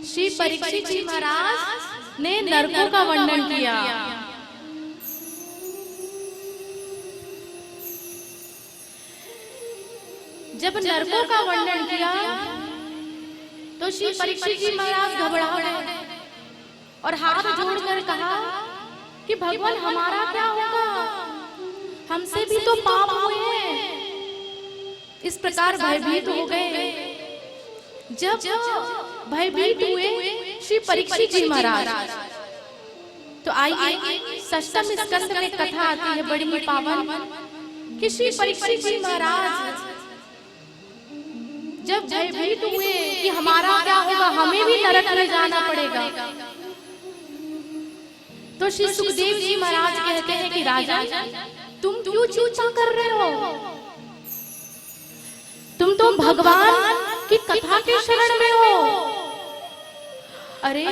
श्री परीक्षित जी महाराज ने नरकों का वर्णन किया। जब नरकों का वर्णन किया तो श्री परीक्षित जी महाराज घबरा गए और हाथ जोड़कर कहा कि भगवान हमारा क्या होगा, हमसे भी तो पाप हुए हैं। इस प्रकार भयभीत हो गए। जब भयभीत हुए श्री परीक्षित जी महाराज, तो आइए सष्टम स्कंद में कथा आती है बड़ी ही पावन कि श्री परीक्षित जी महाराज जब भयभीत हुए कि हमारा क्या होगा, हमें भी नरक में जाना पड़ेगा, तो श्री सुखदेव जी महाराज कहते हैं कि राजा तुम क्यों चिंता कर रहे हो, तुम तो भगवान की कथा के शरण में हो। अरे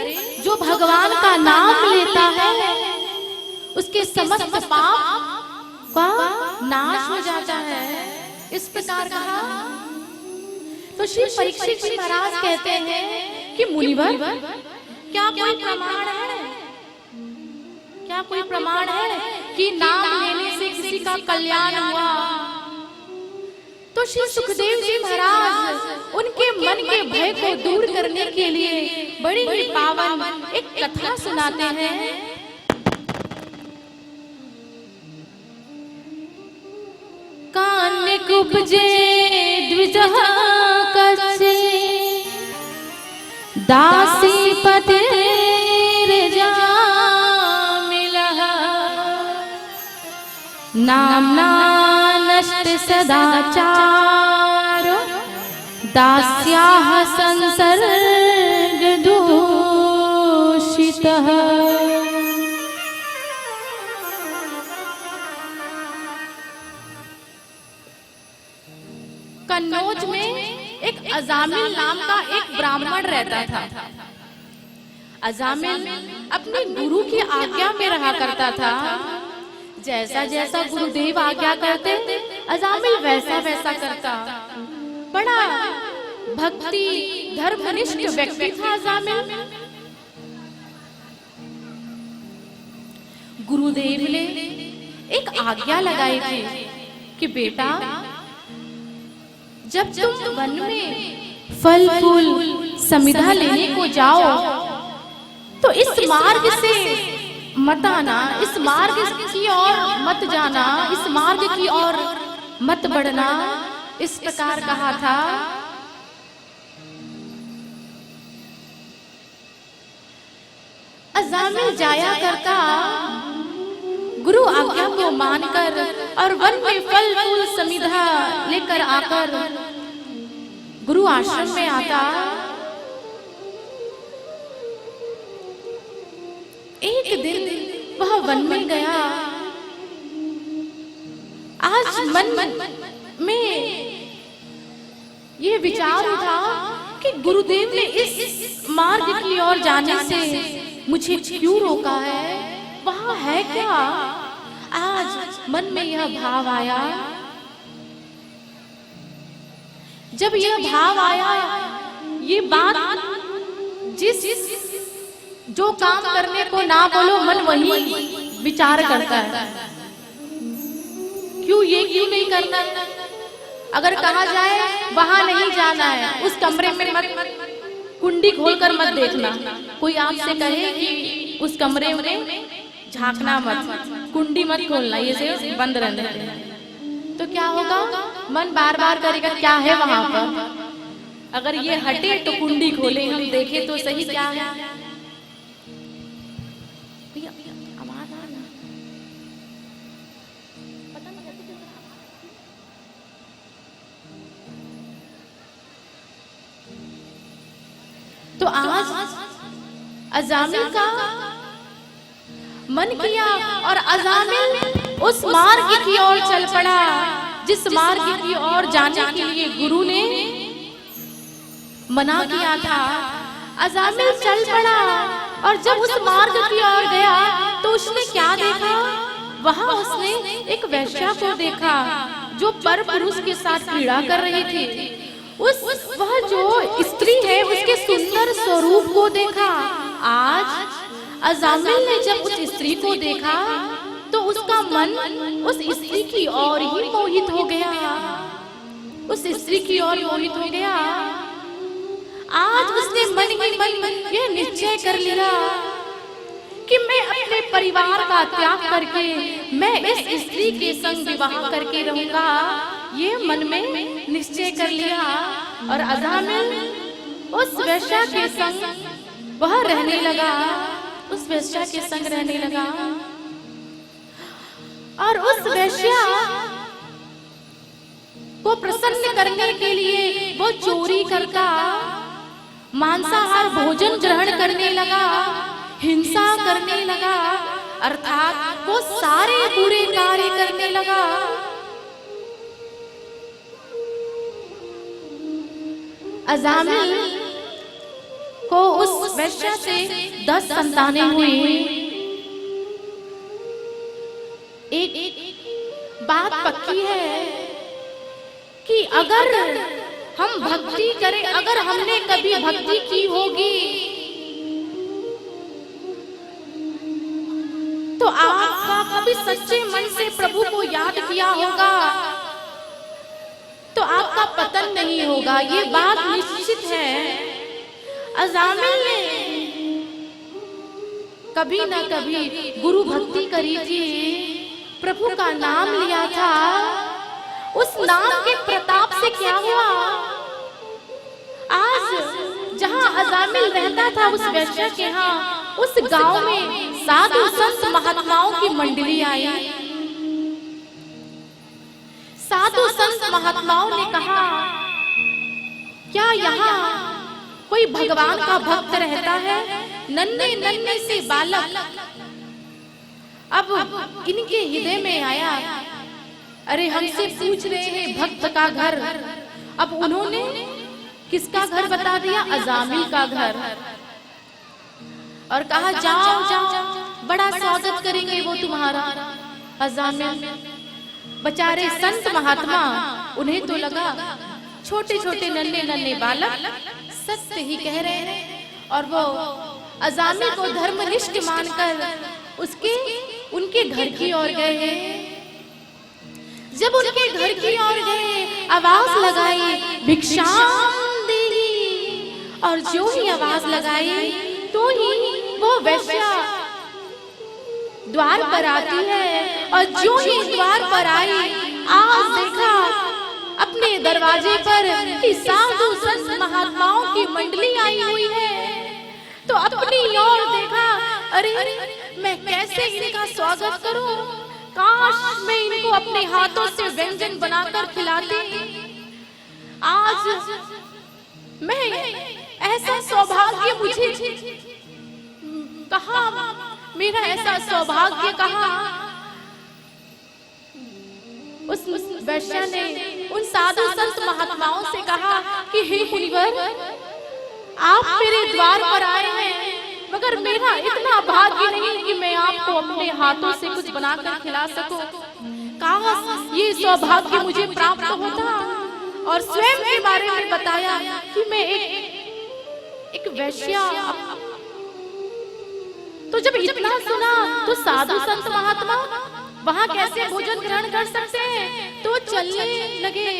जो भगवान का नाम लेता है उसके समस्त पाप का नाश हो जाता है। इस प्रकार कहा। तो श्री परीक्षित जी महाराज कहते हैं कि मुनिवर क्या कोई प्रमाण है, क्या कोई प्रमाण है कि नाम लेने से किसी का कल्याण हुआ। तो श्री सुखदेव जी महाराज उनके मन के भय को दूर करने के लिए बड़ी ही पावन एक कथा सुनाते हैं। कान्य कुब्जे द्विजः कच्चे दासी पते नामना नष्ट सदाचारो दास्याः संसर्ग दूषितः। कन्नौज में एक अजामिल नाम का एक ब्राह्मण रहता था। अजामिल अपने गुरु की आज्ञा में रहा करता था। जैसा जैसा गुरुदेव आज्ञा करते अजामिल वैसा वैसा करता। बड़ा भक्ति धर्मनिष्ठ व्यक्ति था अजामिल। गुरुदेव ने एक आज्ञा लगाई थी कि बेटा जब तुम वन में फल फूल समिधा लेने को जाओ तो इस मार्ग से मत आना, इस मार्ग की ओर मत जाना, इस मार्ग की ओर मत बढ़ना। इस प्रकार कहा था। अजामिल जाया करता गुरु आज्ञा को मानकर और वन में फल फूल समिधा लेकर आकर गुरु आश्रम में आता। एक दिन वह वन में गया। आज मन में ये विचार उठा कि गुरुदेव ने इस मार्ग की ओर जाने से मुझे क्यों रोका है, वहां है क्या। आज मन में यह भाव आया। जब यह भाव आया, ये बात जिस जो काम करने को ना बोलो मन वही विचार करता है। क्यों ये क्यों नहीं करना, अगर कहा जाए वहां नहीं जाना है, उस कमरे में मत, कुंडी खोलकर मत देखना। कोई आपसे कहे कि उस कमरे में झांकना मत, कुंडी मत खोलना, ये से बंद रहने, तो क्या होगा, मन बार बार करेगा क्या है वहां पर। अगर ये हटे तो कुंडी खोले, हम देखे तो सही क्या है। तो आज अजामिल का मन किया और अजामिल उस मार्ग की ओर चल पड़ा जिस मार्ग की ओर जाने के लिए गुरु ने मना किया था। अजामिल चल पड़ा और जब उस मार्ग की ओर गया तो उसने क्या देखा, वहां उसने एक वैश्या को देखा जो पर पुरुष के साथ क्रीड़ा कर रही थी। वह जो स्त्री है उसके सुंदर सुंदर स्वरूप को देखा। आज अजामिल ने जब उस स्त्री को देखा तो उसका मन उस स्त्री की ओर ही मोहित हो गया, उस स्त्री की ओर मोहित हो गया। आज उसने मन ही मन यह निश्चय कर लिया कि मैं अपने परिवार का त्याग करके मैं इस स्त्री के संग विवाह करके रहूंगा। ये मन में निश्चय कर लिया और अजामिल उस वेश्या के संग वह रहने लगा, उस वेश्या के संग रहने लगा। और उस वेश्या को प्रसन्न करने के लिए वो चोरी करता, मांसाहार भोजन ग्रहण करने लगा, हिंसा करने लगा, अर्थात वो सारे बुरे कार्य करने लगा। अजामिल को उस वेश्या से 10 संतानें हुई। एक बात पक्की है कि अगर हम भक्ति करें, अगर हमने कभी भक्ति की होगी तो आपका कभी सच्चे मन से प्रभु को याद किया होगा तो आपका पतन नहीं होगा, ये बात निश्चित है। अजामिल ने कभी ना कभी गुरु भक्ति करी थी, प्रभु का नाम लिया था। उस नाम के प्रताप से क्या हुआ, आज जहां अजामिल रहता था उस वेश्या के यहाँ, उस गांव में साधु संत महात्माओं की मंडली आई। साधु संत महात्माओं ने कहा, क्या यहाँ कोई भगवान का भक्त रहता है? नन्हे नन्हे से बालक अब इनके हृदय में आया, अरे हमसे पूछ रहे हैं भक्त का घर। अब उन्होंने किसका घर बता दिया? अजामिल का घर। और कहा जाओ जाओ, बड़ा स्वागत करेंगे वो तुम्हारा। अजामिल बेचारे संत महात्मा, उन्हें तो लगा छोटे छोटे नन्हे नन्हे बालक सत्य ही कह रहे हैं, और वो अजामिल को धर्मनिष्ठ मानकर उनके घर की ओर गए। जब उनके घर की ओर गए, आवाज लगाई भिक्षाम देही, और जो ही आवाज लगाई तो ही वो वेश्या द्वार पर आती है। और जो ही द्वार पर आई, आज देखा अपने दरवाजे पर कि साधु संत महात्माओं की मंडली आई हुई है, तो अपनी ओर देखा, अरे मैं कैसे इनका स्वागत करूं? काश मैं इनको अपने हाथों से व्यंजन बनाकर खिलाती। आज मैं ऐसा सौभाग्य मुझे कहाँ, मेरा ऐसा सौभाग्य कहाँ? उस वैश्या ने उन साधु संत महात्माओं से कहा कि हे मुनिवर, आप मेरे द्वार पर आए हैं, मगर मेरा इतना भाग्य नहीं कि मैं आपको अपने हाथों से कुछ बनाकर खिला सकूं। काश ये सौभाग्य मुझे प्राप्त होता। और स्वयं के बारे में बताया कि मैं एक वैश्या। तो जब इतना सुना तो साधु संत महात्मा वहां कैसे भोजन ग्रहण कर सकते हैं, तो चलने लगे।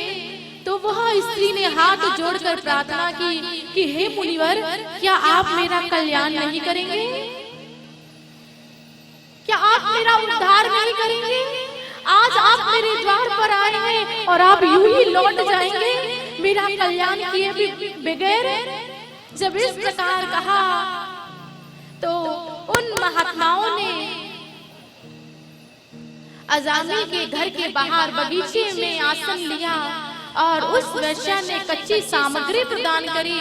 तो वह स्त्री ने हाथ जोड़कर प्रार्थना की कि हे मुनिवर, क्या आप मेरा कल्याण नहीं करेंगे? क्या आप मेरा उद्धार नहीं करेंगे? आज आप मेरे द्वार पर आए हैं और आप यूं ही लौट जाएंगे मेरा कल्याण किए भी बगैर। जब इस प्रकार कहा तो उन महात्माओं ने अजामिल के घर के बाहर बगीचे में आसन लिया और उस वेश्या ने कच्ची सामग्री प्रदान करी।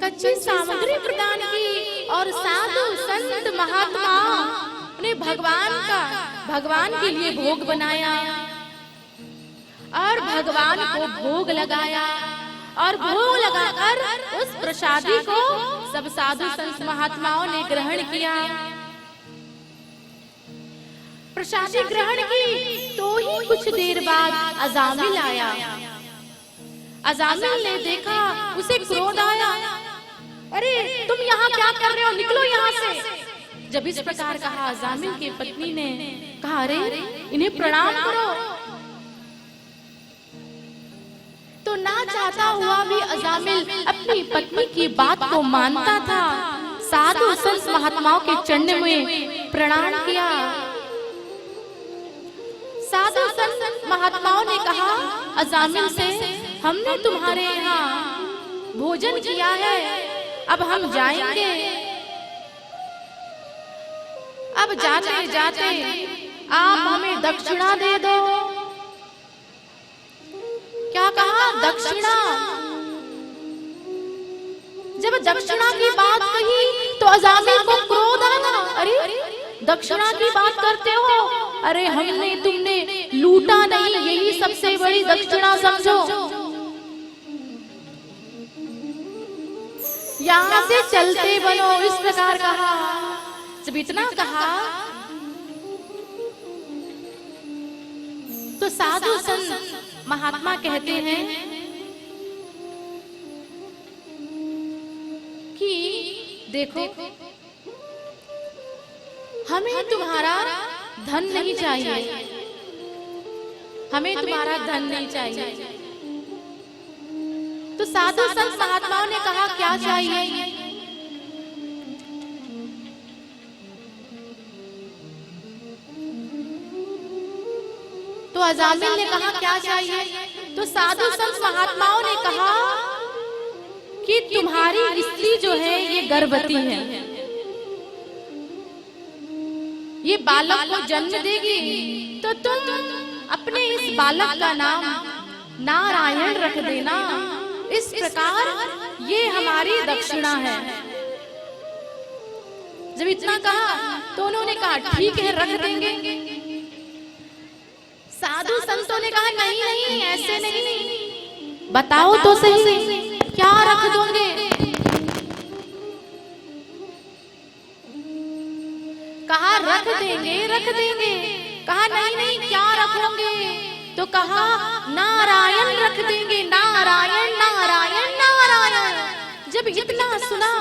कच्ची सामग्री प्रदान की और साधु संत महात्मा भगवान के लिए भोग बनाया और भगवान को भोग लगाया और भोग लगाकर उस प्रसादी को सब साधु संत महात्माओं ने ग्रहण किया। प्रसादी ग्रहण की तो ही कुछ देर बाद अजामिल आया। अजामिल ने देखा, उसे क्रोध आया, अरे तुम यहाँ क्या कर रहे हो, निकलो यहाँ से। जब इस प्रकार कहा, अजामिल की पत्नी ने कहा, अरे इन्हें प्रणाम करो। तो ना चाहता हुआ भी अजामिल अपनी पत्नी की बात को मानता था। साधु संत महात्माओं के चरण में प्रणाम किया। साधु संत महात्माओं ने कहा अजामिल से, हमने तुम्हारे यहाँ भोजन किया है, अब हम जाएंगे। अब जाते जाते आप हमें दक्षिणा दे दो। क्या कहा? दक्षिणा। जब दक्षिणा की बात कही तो अजामिल को क्रोध आया, अरे दक्षिणा की बात करते हो, अरे हमने तुमने लूटा नहीं, यही सबसे बड़ी दक्षिणा समझो। यहाँ से चलते बनो, इस प्रकार कहा। जब इतना कहा तो साधु संत महात्मा कहते हैं कि देखो, हमें तुम्हारा धन नहीं चाहिए, हमें तुम्हारा धन नहीं चाहिए। तो साधु संत महात्माओं ने कहा, क्या चाहिए? तो अजामिल ने कहा, क्या चाहिए? तो साधु संत महात्माओं ने कहा कि तुम्हारी स्त्री जो है ये गर्भवती है, ये बालक को जन्म देगी, तो तुम अपने इस बालक का नाम नारायण रख देना। इस प्रकार ये हमारी दक्षिणा है। जब इतना कहा तो उन्होंने कहा, ठीक है, रख देंगे। साधु संतों ने कहा, नहीं नहीं, ऐसे नहीं, बताओ तो सही, क्या रख दोगे? कहा रख देंगे, रख देंगे। कहा नहीं नहीं, क्या रखोगे? तो कहा नारायण रख देंगे, नारायण नारायण नारायण। जब इतना सुना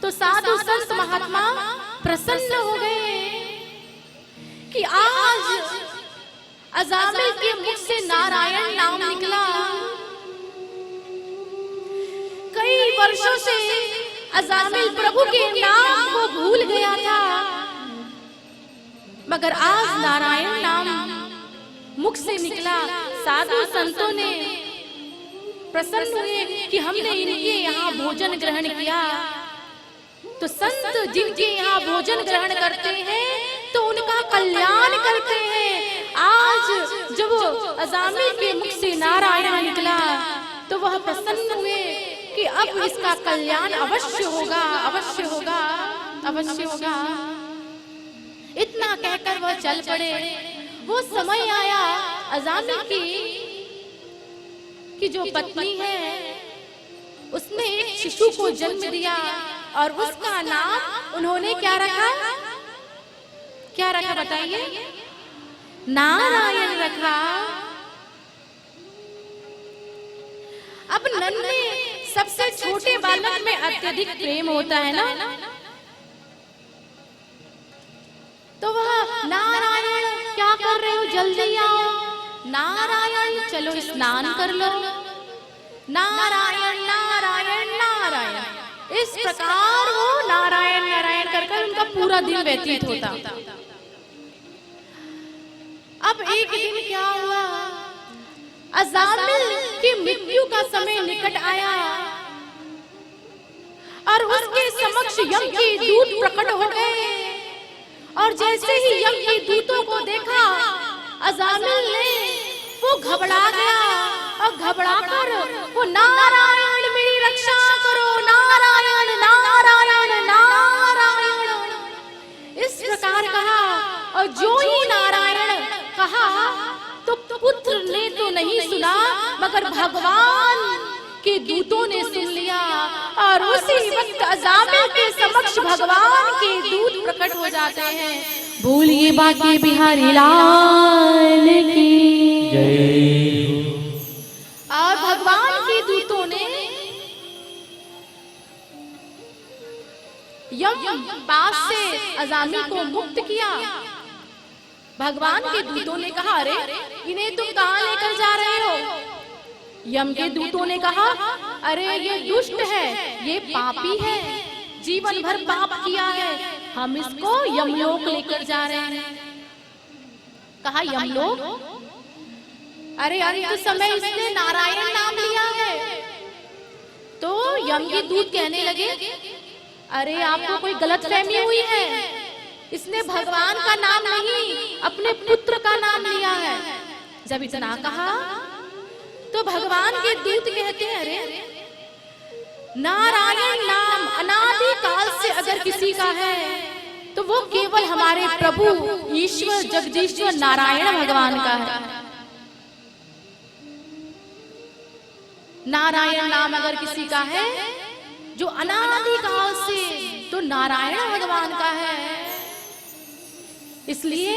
तो साधु संत महात्मा प्रसन्न हो गए कि आज अजामिल के मुख से नारायण नाम निकला। कई वर्षों से अजामिल प्रभु के नाम को भूल गया था, मगर आज नारायण नाम मुख से निकला। साधु संतों ने प्रसन्न हुए कि हमने इनके यहाँ भोजन ग्रहण किया। तो संत जिनके यहाँ भोजन ग्रहण करते हैं तो उनका कल्याण करते हैं। आज जब अजामिल के मुख से नारायण निकला तो वह प्रसन्न हुए कि अब इसका कल्याण अवश्य होगा, अवश्य होगा, अवश्य होगा। इतना कहकर वह चल पड़े। वो समय आया अजामिल की जो पत्नी है उसने एक शिशु को जन्म दिया और उसका नाम उन्होंने क्या रखा? क्या रखा बताइए? नारायण रखा। अब नन्हे सबसे छोटे बालक में अत्यधिक प्रेम होता है ना, तो वह नारायण क्या कर रहे हो, जल्दी आओ, नारायण चलो स्नान कर लो, नारायण नारायण नारायण। इस प्रकार वो नारायण नारायण कर उनका पूरा दिन व्यतीत होता। अब एक दिन क्या हुआ, अजामिल की मृत्यु का समय निकट आया और उसके समक्ष यम के दूत प्रकट हो गए। और जैसे ही यम के दूतों को देखा अजामिल ने वो घबरा गया और घबरा कर वो नारायण मेरी रक्षा करो, नारायण नारायण नारायण इस प्रकार कहा। और जो ही नारायण कहा तो पुत्र ने तो नहीं सुना, मगर भगवान के दूतों ने सुन लिया। और उसी वक्त अजामिल के समक्ष भगवान के दूत प्रकट हो जाते हैं। बोलिए बांके बिहारी लाल की जय। और भगवान के दूतों ने यम पास से अजामिल को मुक्त किया। भगवान के दूतों ने कहा, अरे इन्हें तुम कहां लेकर जा रहे हो? यम के दूतों ने कहा, अरे ये दुष्ट है, ये पापी है, जीवन भर पाप किया है, हम इसको यमलोक लेकर जा रहे हैं। कहा यमलोक? अरे अंत समय इसने नारायण नाम लिया है। तो यम के दूत कहने लगे, अरे आपको कोई गलतफहमी हुई है, इसने भगवान का नाम नहीं अपने पुत्र का नाम लिया है। जब इतना कहा तो भगवान के दूत कहते हैं, अरे नारायण नाम अनादि काल से अगर किसी का है तो वो केवल हमारे प्रभु ईश्वर जगदीश्वर नारायण भगवान का है। नारायण नाम अगर किसी का है जो अनादि काल से, तो नारायण भगवान का है। इसलिए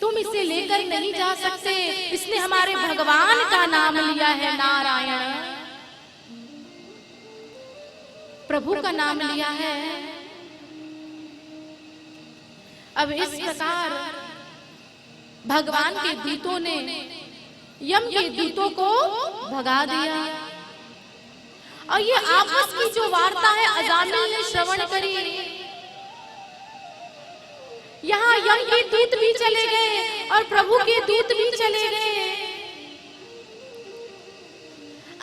तुम इसे लेकर नहीं जा सकते, इसने हमारे भगवान का नाम लिया है, नारायण प्रभु का नाम लिया है। अब इस प्रकार भगवान के दूतों ने यम के दूतों को भगा दिया। और ये आपस की जो वार्ता है अजामिल ने श्रवण करी। यहाँ यम के दूत भी चले गए और प्रभु के दूत भी चले गए।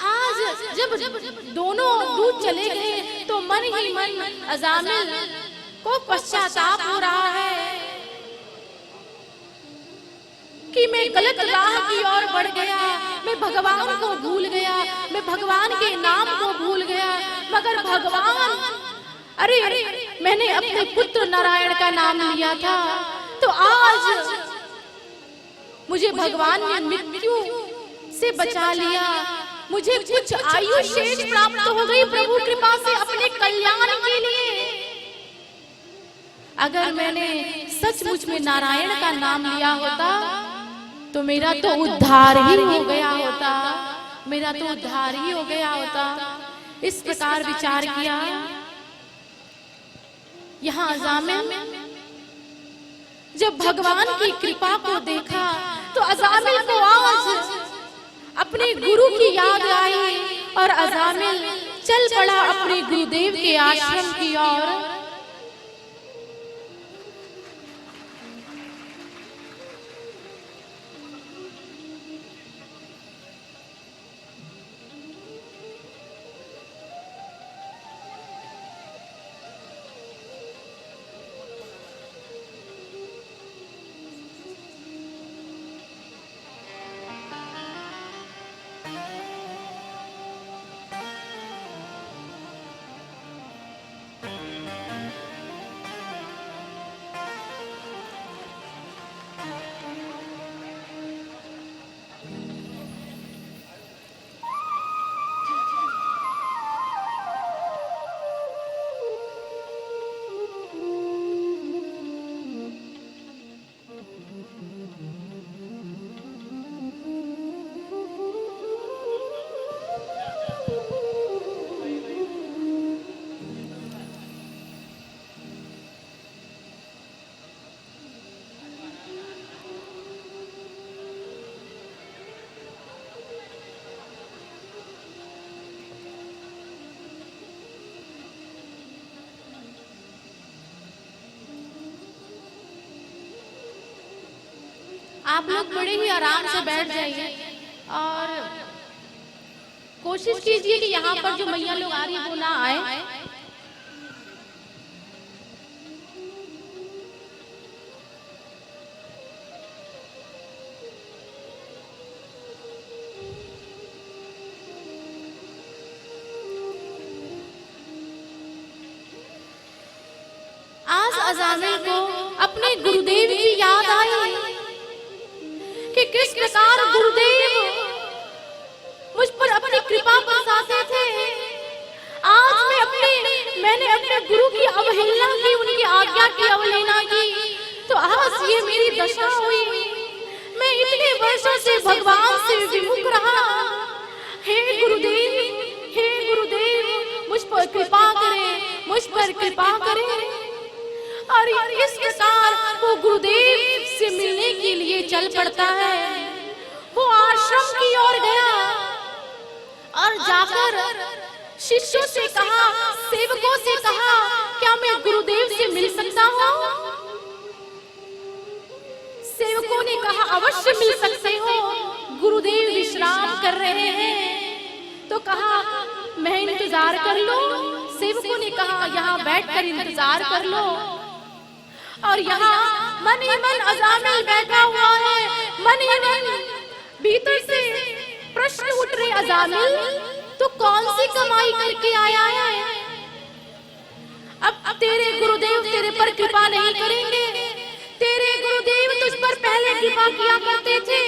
आज जब दोनों दूत चले गए तो मन ही मन अजामिल को पश्चाताप हो रहा है कि मैं गलत राह की ओर बढ़ गया, मैं भगवान को भूल गया, मैं भगवान के नाम को भूल गया। मगर भगवान, अरे मैंने अपने पुत्र नारायण का नाम लिया था, तो आज मुझे भगवान ने मृत्यु से बचा लिया, मुझे कुछ आयु शेष प्राप्त हो गई प्रभु कृपा से अपने कल्याण के लिए। अगर मैंने सचमुच में नारायण का नाम लिया होता तो मेरा तो उद्धार ही हो गया होता, मेरा तो उद्धार ही हो गया होता। इस प्रकार विचार किया। यहाँ अजामिल जब भगवान की कृपा को देखा तो अजामिल को आज अपने गुरु की याद आई और अजामिल चल पड़ा अपने गुरुदेव के आश्रम की ओर। आप लोग बड़े ही आराम से बैठ जाइए और कोशिश कीजिए कि यहाँ पर जो मैया लोग आ रही है वो ना आए। आज अजामिल को अपने गुरुदेव की किस प्रकार गुरुदेव मुझ पर अपनी कृपा बरसाते थे। आज मैंने अपने गुरु की अवहेलना की, उनकी आज्ञा की अवहेलना की, तो आज ये मेरी दशा हुई। मैं इतने वर्षों से भगवान से विमुख रहा। हे गुरुदेव मुझ पर कृपा करें, मुझ पर कृपा करें। और इस प्रकार वो गुरुदेव से मिलने के लिए चल पड़ता है। वो आश्रम की ओर गया और जाकर शिष्यों से कहा, सेवकों से कहा, क्या मैं गुरुदेव से मिल सकता हूँ? सेवकों ने कहा, अवश्य मिल सकते हो, गुरुदेव विश्राम कर रहे हैं। तो कहा, मैं इंतजार कर लो। सेवकों ने कहा, यहाँ बैठकर इंतजार कर लो। और यहाँ मन ही मन अजामिल बैठा हुआ है। मन ही मन भीतर से प्रश्न उठ रहे, अजामिल तो कौन सी कमाई करके आया है? अब तेरे गुरुदेव तेरे पर कृपा नहीं करेंगे। तेरे गुरुदेव तुझ पर पहले कृपा किया करते थे,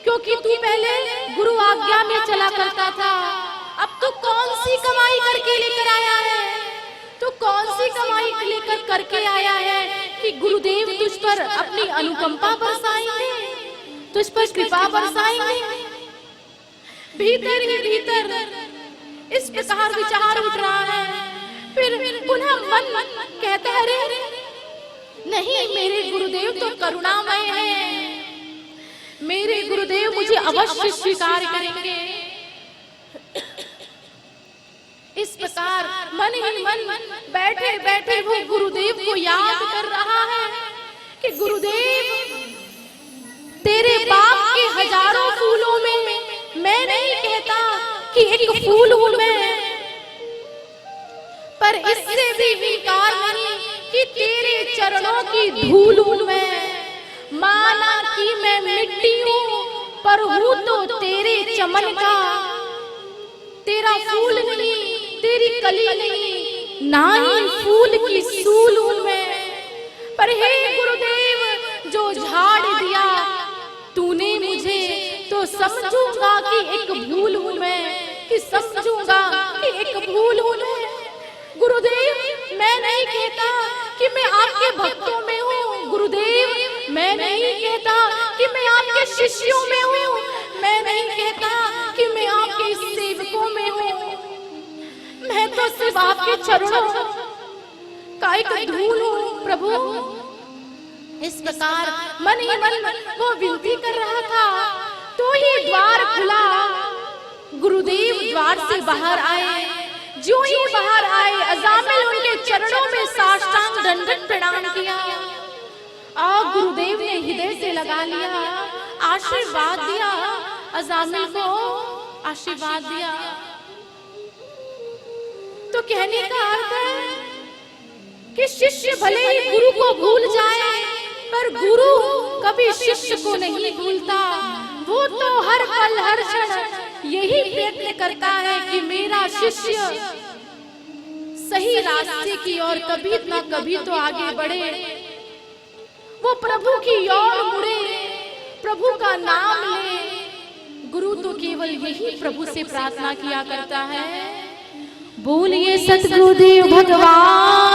क्योंकि तू पहले गुरु आज्ञा में चला करता था। अब तू कौन सी कमाई करके लेकर आया है? तू कौन सी कमाई लेकर करके आया है कि गुरुदेव तुझ पर अपनी अनुकंपा बरसाएंगे, तुझ पर कृपा बरसाएंगे? भीतर ही भीतर इस प्रकार विचार उठ रहा है। फिर पुनः मन कहता है, अरे नहीं, मेरे गुरुदेव तो करुणामय हैं, मेरे गुरुदेव मुझे अवश्य स्वीकार करेंगे। इस प्रकार मन ही मन बैठे बैठे वो गुरुदेव को याद कर रहा है कि गुरुदेव, तेरे बाप के हजारों फूलों में मैं नहीं कहता कि एक फूल हूं मैं, पर इससे भी इनकार नहीं कि तेरे चरणों की धूल हूं मैं। माना कि मैं मिट्टी हूं, पर हूं तो तेरे चमन का। तेरा फूल नहीं, तेरी कली नहीं, ना ही फूल की सूल हूं मैं। पर हे गुरुदेव, जो झाड़ दिया तूने मुझे, तो समझूंगा कि एक भूल हूं मैं, कि समझूंगा कि एक भूल हूं मैं। गुरुदेव, मैं नहीं कहता कि मैं आपके भक्तों में हूँ। गुरुदेव, मैं नहीं कहता कि मैं आपके शिष्यों में हूँ। मैं नहीं कहता कि मैं आपके सेवकों में हूँ। मैं तो सिर्फ आपके चरणों का एक धूल हूँ प्रभु। इस प्रकार मन ही मन वो विनती कर रहा था, तो ही द्वार खुला। गुरुदेव द्वार से बाहर आए। जो ही बाहर आए, अजामिल उनके चरणों में साष्टांग दंडवत प्रणाम किया और गुरुदेव ने हृदय से लगा लिया, आशीर्वाद दिया, अजामिल को आशीर्वाद दिया। तो कहने का अर्थ है कि शिष्य भले ही गुरु को भूल जाए, पर गुरु कभी शिष्य को नहीं भूलता। वो तो हर पल हर क्षण यही प्रयत्न करता है कि मेरा शिष्य सही रास्ते की ओर कभी ना कभी तो आगे बढ़े, वो प्रभु की ओर मुड़े, प्रभु का नाम ले। गुरु तो केवल यही प्रभु से प्रार्थना किया करता है। बोलिए सतगुरुदेव भगवान।